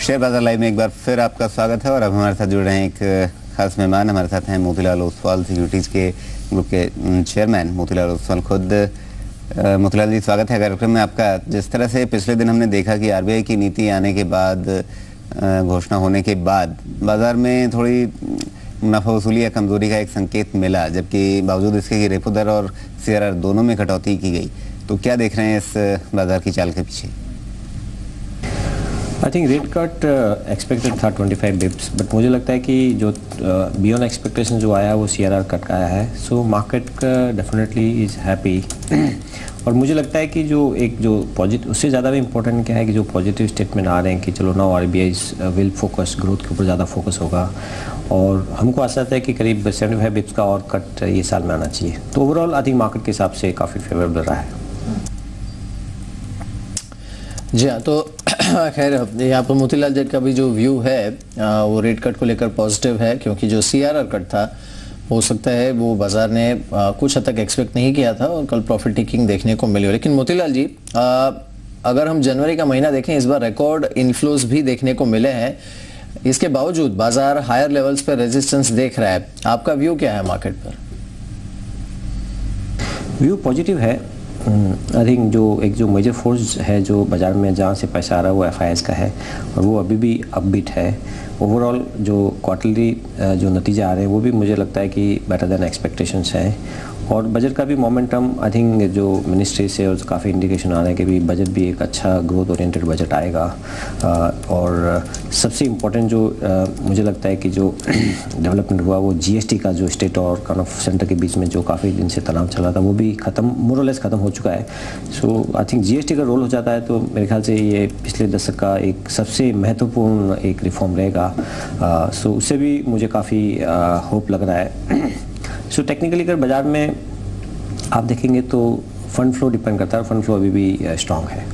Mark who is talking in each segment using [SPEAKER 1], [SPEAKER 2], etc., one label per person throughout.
[SPEAKER 1] Share बाजार live में एक बार फिर आपका स्वागत है और अब हमारे साथ जुड़ रहे हैं एक खास मेहमान। हमारे साथ हैं मोतीलाल ओसवाल, सिक्योरिटीज़ के ग्रुप के चेयरमैन मोतीलाल ओसवाल खुद। मोतीलाल जी, स्वागत है कार्यक्रम में आपका। जिस तरह से पिछले दिन हमने देखा कि आरबीआई की नीति आने के बाद, घोषणा होने के बाद बाजार में थोड़ी मुनाफा वसूली या कमजोरी का एक संकेत मिला, जबकि बावजूद इसके कि रेपो दर और सीआरआर दोनों में कटौती की गई। तो क्या देख रहे हैं इस बाजार की चाल के पीछे?
[SPEAKER 2] I think rate cut expected था 25 बिप्स, बट मुझे लगता है कि जो बियॉन्ड एक्सपेक्टेशन जो आया है वो सीआरआर कट का आया है। So market definitely is happy. और मुझे लगता है कि जो पॉजिटिव, उससे ज़्यादा भी इम्पोर्टेंट क्या है कि जो पॉजिटिव स्टेटमेंट आ रहे हैं कि चलो now RBI will focus, growth के ऊपर ज़्यादा फोकस होगा और हमको आशा है कि करीब 75 बिप्स का और कट ये साल में आना चाहिए। तो ओवरऑल आई थिंक मार्केट के हिसाब से काफ़ी फेवरेबल रहा है।
[SPEAKER 3] जी हाँ, तो खैर यहाँ पर मोतीलाल जी का भी जो व्यू है वो रेट कट को लेकर पॉजिटिव है, क्योंकि जो सीआरआर कट था हो सकता है वो बाजार ने कुछ हद तक एक्सपेक्ट नहीं किया था और कल प्रॉफिट टेकिंग देखने को मिली हो। लेकिन मोतीलाल जी, अगर हम जनवरी का महीना देखें, इस बार रिकॉर्ड इनफ्लोज भी देखने को मिले हैं। इसके बावजूद बाजार हायर लेवल्स पर रेजिस्टेंस देख रहा है। आपका व्यू क्या है मार्केट पर?
[SPEAKER 2] व्यू पॉजिटिव है। आई थिंक जो मेजर फोर्स है जो बाज़ार में जहाँ से पैसा आ रहा है वो एफआईआईज़ का है और वो अभी भी अपबीट है। ओवरऑल जो क्वार्टरली जो नतीजे आ रहे हैं वो भी मुझे लगता है कि बेटर देन एक्सपेक्टेशंस है। और बजट का भी मोमेंटम, आई थिंक जो मिनिस्ट्री से और काफ़ी इंडिकेशन आ रहे हैं कि भी बजट भी एक अच्छा ग्रोथ ओरिएंटेड बजट आएगा। और सबसे इम्पोर्टेंट जो मुझे लगता है कि जो डेवलपमेंट हुआ वो जीएसटी का, जो स्टेट और काइंड ऑफ सेंटर के बीच में जो काफ़ी दिन से तनाव चला था वो भी ख़त्म, मोर और लेस ख़त्म हो चुका है। सो आई थिंक जीएसटी का रोल हो जाता है तो मेरे ख्याल से ये पिछले दशक का एक सबसे महत्वपूर्ण एक रिफॉर्म रहेगा। सो उससे भी मुझे काफ़ी होप लग रहा है। सो टेक्निकली अगर बाजार में आप देखेंगे तो फंड फ्लो डिपेंड करता है और फंड फ्लो अभी भी स्ट्रांग है।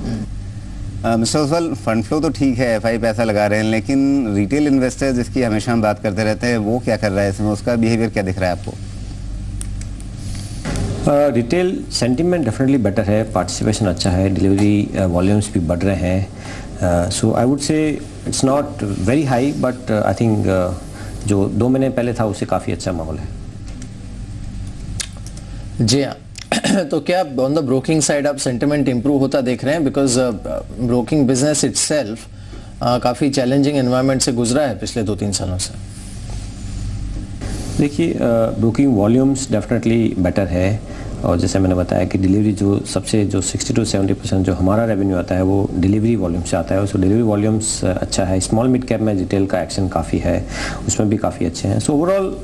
[SPEAKER 1] मिस्टर ओसवाल, फंड फ्लो तो ठीक है, एफआई पैसा लगा रहे हैं, लेकिन रिटेल इन्वेस्टर जिसकी हमेशा हम बात करते रहते हैं वो क्या कर रहा है इसमें? उसका बिहेवियर क्या दिख रहा है आपको?
[SPEAKER 2] रिटेल सेंटीमेंट डेफिनेटली बेटर है, पार्टिसिपेशन अच्छा है, डिलीवरी वॉल्यूम्स भी बढ़ रहे हैं। So I would say it's not very high, but I think जो 2 महीने पहले था उससे काफ़ी अच्छा माहौल है।
[SPEAKER 3] जी हाँ, तो क्या ऑन द ब्रोकिंग साइड आप सेंटिमेंट इंप्रूव होता देख रहे हैं? बिकॉज ब्रोकिंग बिजनेस इटसेल्फ काफ़ी चैलेंजिंग एनवायरनमेंट से गुजरा है पिछले 2-3 सालों से।
[SPEAKER 2] देखिए, ब्रोकिंग वॉल्यूम्स डेफिनेटली बेटर है और जैसे मैंने बताया कि डिलीवरी जो 60 to 70% जो हमारा रेवेन्यू आता है वो डिलीवरी वॉल्यूम से आता है। सो डिलीवरी वॉल्यूम्स अच्छा है। स्मॉल मिड कैप में रिटेल का एक्शन काफ़ी है, उसमें भी काफ़ी अच्छे हैं। सो ओवरऑल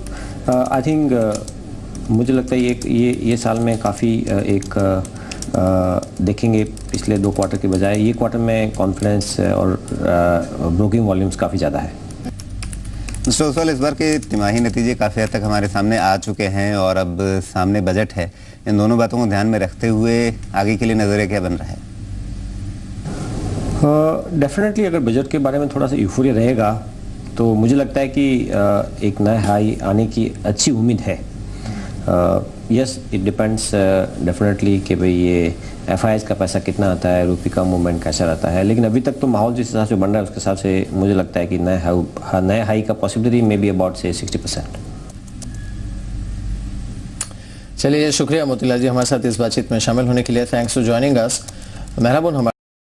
[SPEAKER 2] आई थिंक मुझे लगता है ये साल में काफ़ी देखेंगे पिछले 2 क्वार्टर के बजाय ये क्वार्टर में कॉन्फिडेंस और ब्रोकिंग वॉल्यूम्स काफ़ी ज़्यादा है।
[SPEAKER 1] मिस्टर ओसवाल, इस बार के तिमाही नतीजे काफ़ी हद तक हमारे सामने आ चुके हैं और अब सामने बजट है। इन दोनों बातों को ध्यान में रखते हुए आगे के लिए नज़रिया क्या बन रहा है?
[SPEAKER 2] डेफिनेटली अगर बजट के बारे में थोड़ा सा यूफोरिया रहेगा तो मुझे लगता है कि एक नया हाई आने की अच्छी उम्मीद है। यस, इट डिपेंड्स डेफिनेटली कि भाई ये एफआईआईज़ का पैसा कितना आता है, रुपये का मूवमेंट कैसा रहता है, लेकिन अभी तक तो माहौल जिस हिसाब से बन रहा है उसके हिसाब से मुझे लगता है कि नए हाई का पॉसिबिलिटी मे बी अबाउट से 60%।
[SPEAKER 3] चलिए, शुक्रिया मोतीलाल जी हमारे साथ इस बातचीत में शामिल होने के लिए। Thanks for joining us. मेहरबान।